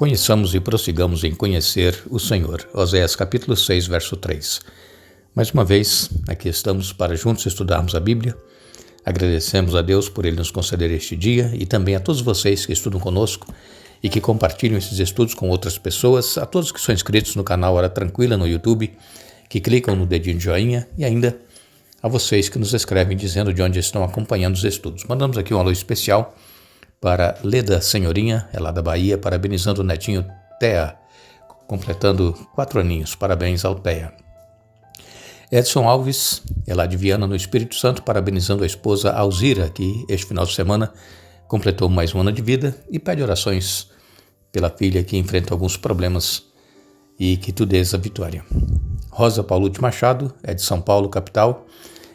Conheçamos e prossigamos em conhecer o Senhor. Oséias capítulo 6, verso 3. Mais uma vez, aqui estamos para juntos estudarmos a Bíblia. Agradecemos a Deus por Ele nos conceder este dia e também a todos vocês que estudam conosco e que compartilham esses estudos com outras pessoas, a todos que são inscritos no canal Hora Tranquila no YouTube, que clicam no dedinho de joinha e ainda a vocês que nos escrevem dizendo de onde estão acompanhando os estudos. Mandamos aqui um alô especial para Leda Senhorinha, é lá da Bahia, parabenizando o netinho Thea, completando 4 aninhos. Parabéns ao Thea. Edson Alves, é lá de Viana, no Espírito Santo, parabenizando a esposa Alzira, que este final de semana completou mais um ano de vida e pede orações pela filha que enfrenta alguns problemas e que tu dês a vitória. Rosa Paulute Machado, é de São Paulo, capital.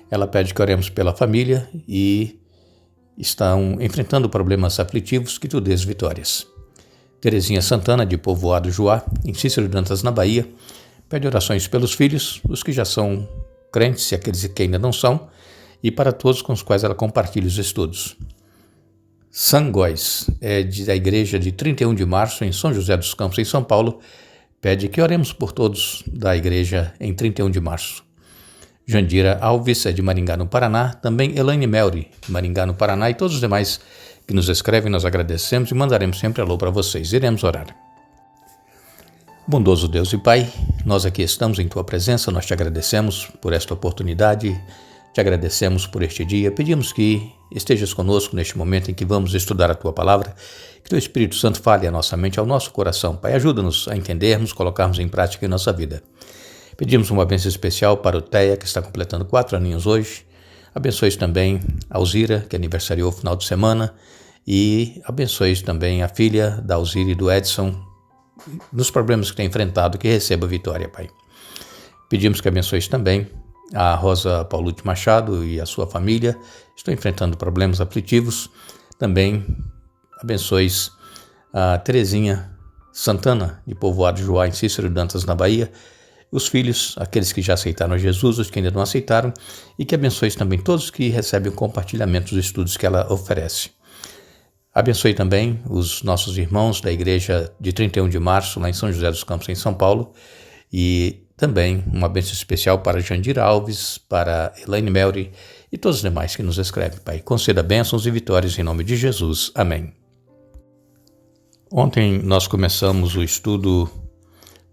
Ela pede que oremos pela família e estão enfrentando problemas aflitivos, que tu dês vitórias. Terezinha Santana, de Povoado Juá, em Cícero Dantas, na Bahia, pede orações pelos filhos, os que já são crentes e aqueles que ainda não são, e para todos com os quais ela compartilha os estudos. Sangóis, é da igreja de 31 de março, em São José dos Campos, em São Paulo, pede que oremos por todos da igreja em 31 de março. Jandira Alves, é de Maringá, no Paraná. Também Elaine Melri, de Maringá, no Paraná. E todos os demais que nos escrevem, nós agradecemos e mandaremos sempre alô para vocês. Iremos orar. Bondoso Deus e Pai, nós aqui estamos em Tua presença, nós te agradecemos por esta oportunidade, te agradecemos por este dia. Pedimos que estejas conosco neste momento em que vamos estudar a Tua Palavra, que Teu Espírito Santo fale à nossa mente, ao nosso coração. Pai, ajuda-nos a entendermos, colocarmos em prática em nossa vida. Pedimos uma bênção especial para o Thea, que está completando 4 aninhos hoje. Abençoe também a Alzira, que aniversariou o final de semana. E abençoe também a filha da Alzira e do Edson, nos problemas que tem enfrentado, que receba vitória, Pai. Pedimos que abençoe também a Rosa Paulute Machado e a sua família. Estão enfrentando problemas aflitivos. Também abençoe a Terezinha Santana, de Povoado Juá, em Cícero Dantas, na Bahia. Os filhos, aqueles que já aceitaram Jesus, os que ainda não aceitaram, e que abençoe também todos que recebem o compartilhamento dos estudos que ela oferece. Abençoe também os nossos irmãos da igreja de 31 de março, lá em São José dos Campos, em São Paulo, e também uma bênção especial para Jandira Alves, para Elaine Melri e todos os demais que nos escrevem, Pai. Conceda bênçãos e vitórias em nome de Jesus. Amém. Ontem nós começamos o estudo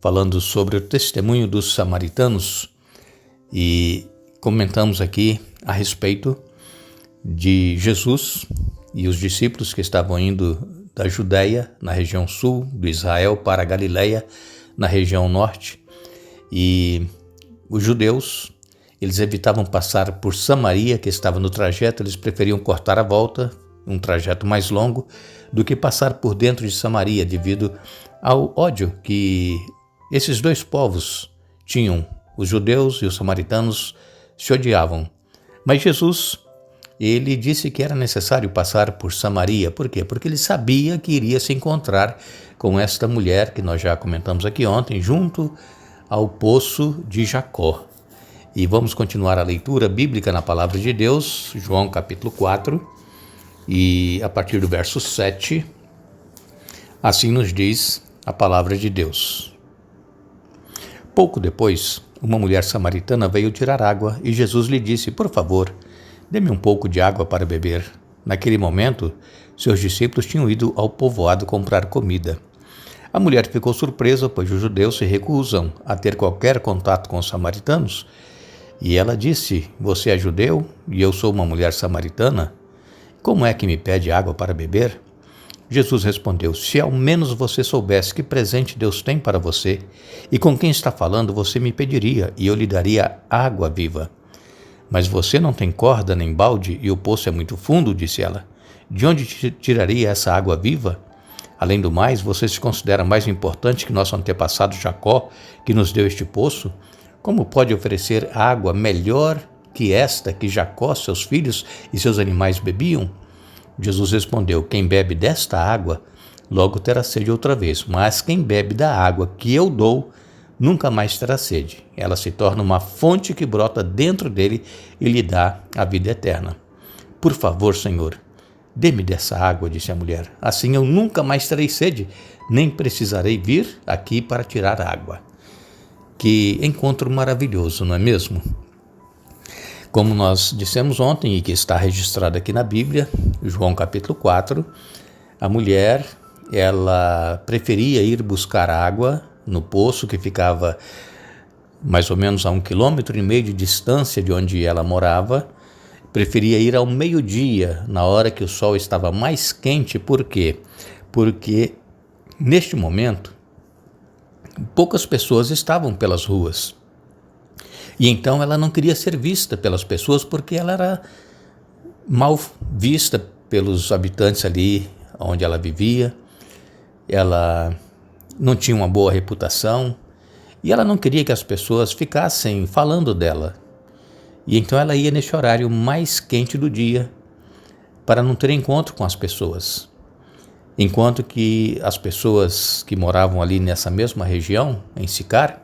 falando sobre o testemunho dos samaritanos e comentamos aqui a respeito de Jesus e os discípulos que estavam indo da Judéia, na região sul do Israel, para a Galileia, na região norte. E os judeus, eles evitavam passar por Samaria, que estava no trajeto, eles preferiam cortar a volta, um trajeto mais longo, do que passar por dentro de Samaria, devido ao ódio que esses dois povos tinham. Os judeus e os samaritanos se odiavam. Mas Jesus, ele disse que era necessário passar por Samaria. Por quê? Porque ele sabia que iria se encontrar com esta mulher, que nós já comentamos aqui ontem, junto ao poço de Jacó. E vamos continuar a leitura bíblica na Palavra de Deus, João capítulo 4, e a partir do verso 7, assim nos diz a Palavra de Deus. Pouco depois, uma mulher samaritana veio tirar água e Jesus lhe disse: por favor, dê-me um pouco de água para beber. Naquele momento, seus discípulos tinham ido ao povoado comprar comida. A mulher ficou surpresa, pois os judeus se recusam a ter qualquer contato com os samaritanos. E ela disse: você é judeu e eu sou uma mulher samaritana? Como é que me pede água para beber? Jesus respondeu: se ao menos você soubesse que presente Deus tem para você e com quem está falando, você me pediria e eu lhe daria água viva. Mas você não tem corda nem balde e o poço é muito fundo, disse ela. De onde tiraria essa água viva? Além do mais, você se considera mais importante que nosso antepassado Jacó, que nos deu este poço? Como pode oferecer água melhor que esta que Jacó, seus filhos e seus animais bebiam? Jesus respondeu: quem bebe desta água, logo terá sede outra vez, mas quem bebe da água que eu dou, nunca mais terá sede. Ela se torna uma fonte que brota dentro dele e lhe dá a vida eterna. Por favor, Senhor, Dê-me dessa água, disse a mulher. Assim eu nunca mais terei sede, nem precisarei vir aqui para tirar água. Que encontro maravilhoso, não é mesmo? Como nós dissemos ontem e que está registrado aqui na Bíblia, João capítulo 4, a mulher, ela preferia ir buscar água no poço que ficava mais ou menos a 1,5 km de distância de onde ela morava. Preferia ir ao meio-dia, na hora que o sol estava mais quente. Por quê? Porque neste momento poucas pessoas estavam pelas ruas. E então ela não queria ser vista pelas pessoas porque ela era mal vista pelos habitantes ali onde ela vivia. Ela não tinha uma boa reputação e ela não queria que as pessoas ficassem falando dela. E então ela ia nesse horário mais quente do dia para não ter encontro com as pessoas. Enquanto que as pessoas que moravam ali nessa mesma região, em Sicar,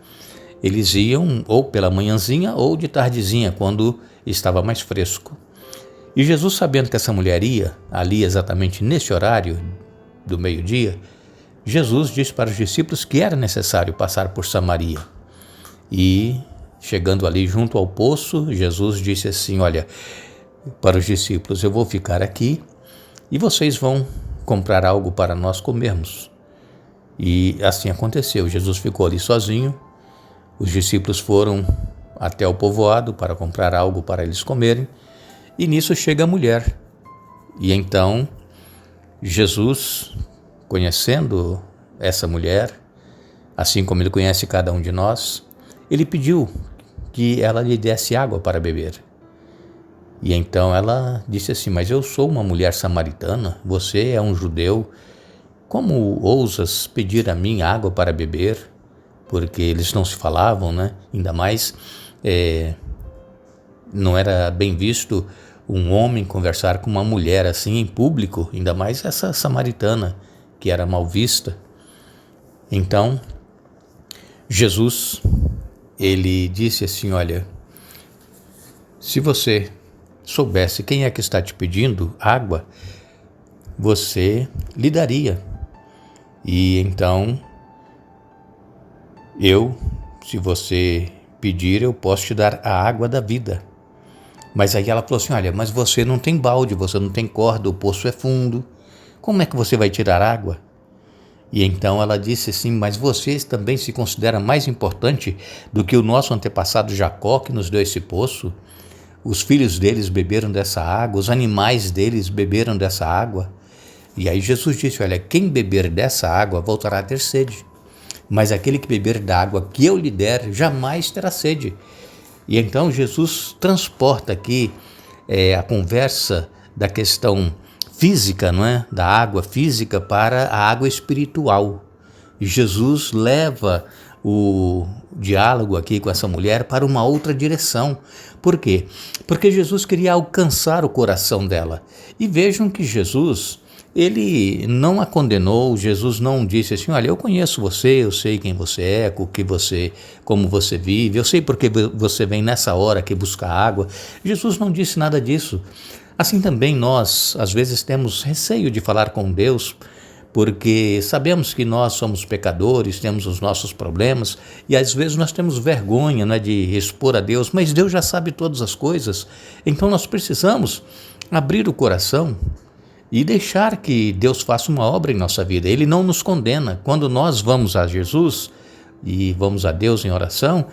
eles iam ou pela manhãzinha ou de tardezinha, quando estava mais fresco. E Jesus, sabendo que essa mulher ia ali exatamente nesse horário do meio-dia, Jesus disse para os discípulos que era necessário passar por Samaria. E, chegando ali junto ao poço, Jesus disse assim: olha, para os discípulos, eu vou ficar aqui e vocês vão comprar algo para nós comermos. E assim aconteceu. Jesus ficou ali sozinho. Os discípulos foram até o povoado para comprar algo para eles comerem. E nisso chega a mulher. E então Jesus, conhecendo essa mulher, assim como ele conhece cada um de nós, ele pediu que ela lhe desse água para beber. E então ela disse assim: mas eu sou uma mulher samaritana, você é um judeu, como ousas pedir a mim água para beber? Porque eles não se falavam, né? Ainda mais, não era bem visto um homem conversar com uma mulher assim em público, ainda mais essa samaritana, que era mal vista. Então, Jesus, ele disse assim: olha, se você soubesse quem é que está te pedindo água, você lhe daria. E então, se você pedir, eu posso te dar a água da vida. Mas aí ela falou assim: olha, mas você não tem balde, você não tem corda, o poço é fundo, como é que você vai tirar água? E então ela disse assim: mas você também se considera mais importante do que o nosso antepassado Jacó, que nos deu esse poço? Os filhos deles beberam dessa água, os animais deles beberam dessa água. E aí Jesus disse: olha, quem beber dessa água voltará a ter sede, mas aquele que beber da água que eu lhe der jamais terá sede. E então Jesus transporta aqui a conversa da questão física, não é? Da água física para a água espiritual. E Jesus leva o diálogo aqui com essa mulher para uma outra direção. Por quê? Porque Jesus queria alcançar o coração dela. E vejam que Jesus, ele não a condenou. Jesus não disse assim: olha, eu conheço você, eu sei quem você é, como você vive, eu sei porque você vem nessa hora aqui buscar água. Jesus não disse nada disso. Assim também nós, às vezes, temos receio de falar com Deus, porque sabemos que nós somos pecadores, temos os nossos problemas, e às vezes nós temos vergonha, né, de expor a Deus, mas Deus já sabe todas as coisas. Então nós precisamos abrir o coração e deixar que Deus faça uma obra em nossa vida. Ele não nos condena. Quando nós vamos a Jesus e vamos a Deus em oração,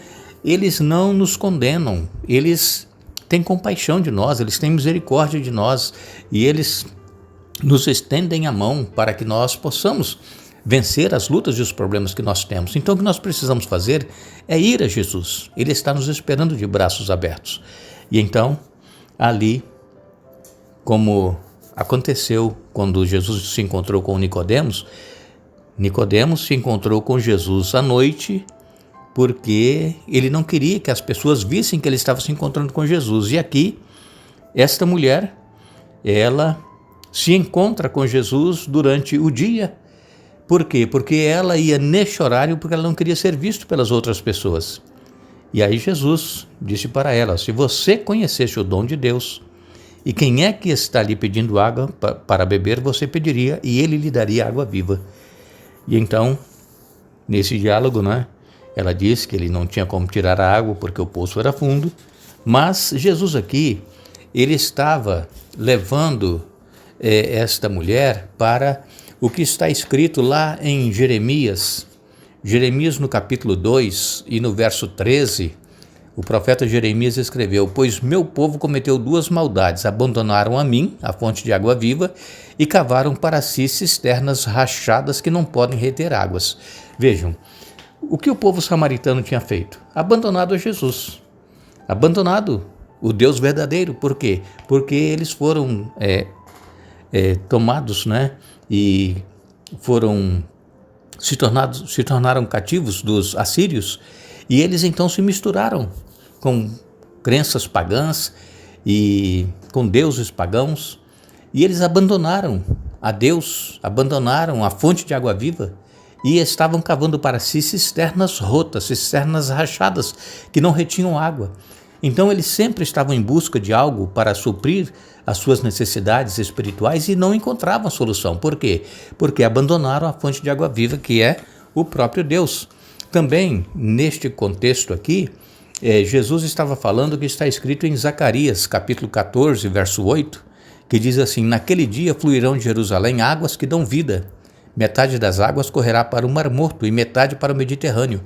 eles não nos condenam, eles têm compaixão de nós, eles têm misericórdia de nós, e eles nos estendem a mão para que nós possamos vencer as lutas e os problemas que nós temos. Então o que nós precisamos fazer é ir a Jesus. Ele está nos esperando de braços abertos. E então, ali, como aconteceu quando Jesus se encontrou com Nicodemos se encontrou com Jesus à noite, porque ele não queria que as pessoas vissem que ele estava se encontrando com Jesus. E aqui, esta mulher, ela se encontra com Jesus durante o dia. Por quê? Porque ela ia neste horário porque ela não queria ser vista pelas outras pessoas. E aí Jesus disse para ela: se você conhecesse o dom de Deus E quem é que está ali pedindo água para beber, você pediria e ele lhe daria água viva. E então, nesse diálogo, né, ela disse que ele não tinha como tirar a água porque o poço era fundo, mas Jesus aqui, ele estava levando esta mulher para o que está escrito lá em Jeremias no capítulo 2 e no verso 13, o profeta Jeremias escreveu: pois meu povo cometeu duas maldades, abandonaram a mim, a fonte de água viva, e cavaram para si cisternas rachadas que não podem reter águas. Vejam, o que o povo samaritano tinha feito? Abandonado a Jesus, abandonado o Deus verdadeiro. Por quê? Porque eles foram tomados, né, e se tornaram cativos dos assírios, e eles então se misturaram com crenças pagãs e com deuses pagãos, e eles abandonaram a Deus, abandonaram a fonte de água viva e estavam cavando para si cisternas rotas, cisternas rachadas que não retinham água. Então eles sempre estavam em busca de algo para suprir as suas necessidades espirituais e não encontravam solução. Por quê? Porque abandonaram a fonte de água viva, que é o próprio Deus. Também, neste contexto aqui, Jesus estava falando o que está escrito em Zacarias, capítulo 14, verso 8, que diz assim: naquele dia fluirão de Jerusalém águas que dão vida. Metade das águas correrá para o Mar Morto e metade para o Mediterrâneo.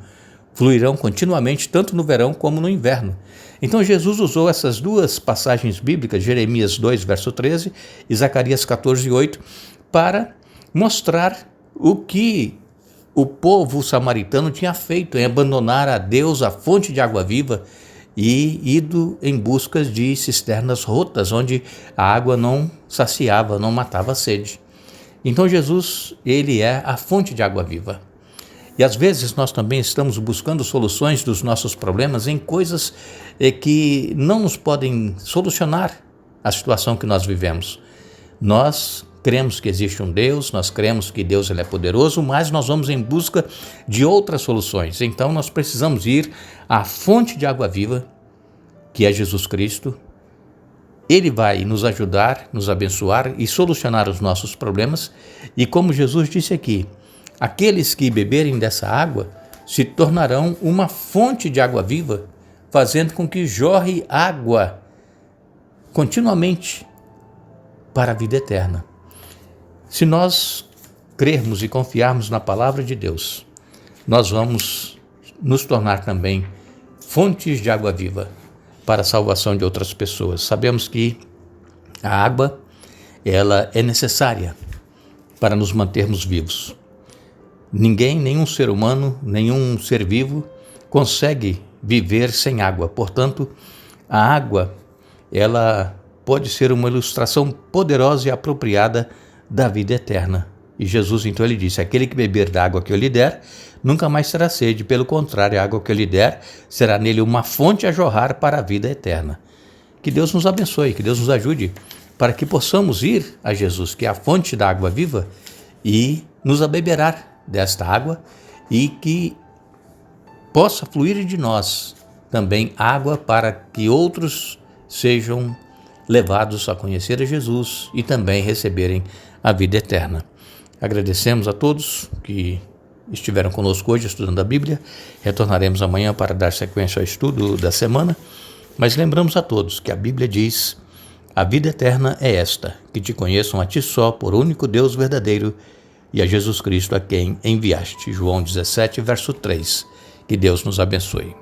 Fluirão continuamente tanto no verão como no inverno. Então Jesus usou essas duas passagens bíblicas, Jeremias 2, verso 13 e Zacarias 14, 8, para mostrar o que o povo samaritano tinha feito em abandonar a Deus, a fonte de água viva, e ido em busca de cisternas rotas, onde a água não saciava, não matava a sede. Então Jesus, ele é a fonte de água viva. E às vezes nós também estamos buscando soluções dos nossos problemas em coisas que não nos podem solucionar a situação que nós vivemos. Nós cremos que existe um Deus, nós cremos que Deus ele é poderoso, mas nós vamos em busca de outras soluções. Então nós precisamos ir à fonte de água viva, que é Jesus Cristo. Ele vai nos ajudar, nos abençoar e solucionar os nossos problemas. E como Jesus disse aqui, aqueles que beberem dessa água se tornarão uma fonte de água viva, fazendo com que jorre água continuamente para a vida eterna. Se nós crermos e confiarmos na palavra de Deus, nós vamos nos tornar também fontes de água viva para a salvação de outras pessoas. Sabemos que a água, ela é necessária para nos mantermos vivos. Ninguém, nenhum ser humano, nenhum ser vivo consegue viver sem água. Portanto, a água, ela pode ser uma ilustração poderosa e apropriada da vida eterna. E Jesus, então, ele disse: aquele que beber da água que eu lhe der, nunca mais terá sede. Pelo contrário, a água que eu lhe der será nele uma fonte a jorrar para a vida eterna. Que Deus nos abençoe, que Deus nos ajude para que possamos ir a Jesus, que é a fonte da água viva, e nos abeberar desta água, e que possa fluir de nós também água para que outros sejam levados a conhecer a Jesus e também receberem a vida eterna. Agradecemos a todos que estiveram conosco hoje estudando a Bíblia. Retornaremos amanhã para dar sequência ao estudo da semana, mas lembramos a todos que a Bíblia diz: a vida eterna é esta, que te conheçam a ti só, por único Deus verdadeiro, e a Jesus Cristo a quem enviaste. João 17, verso 3. Que Deus nos abençoe.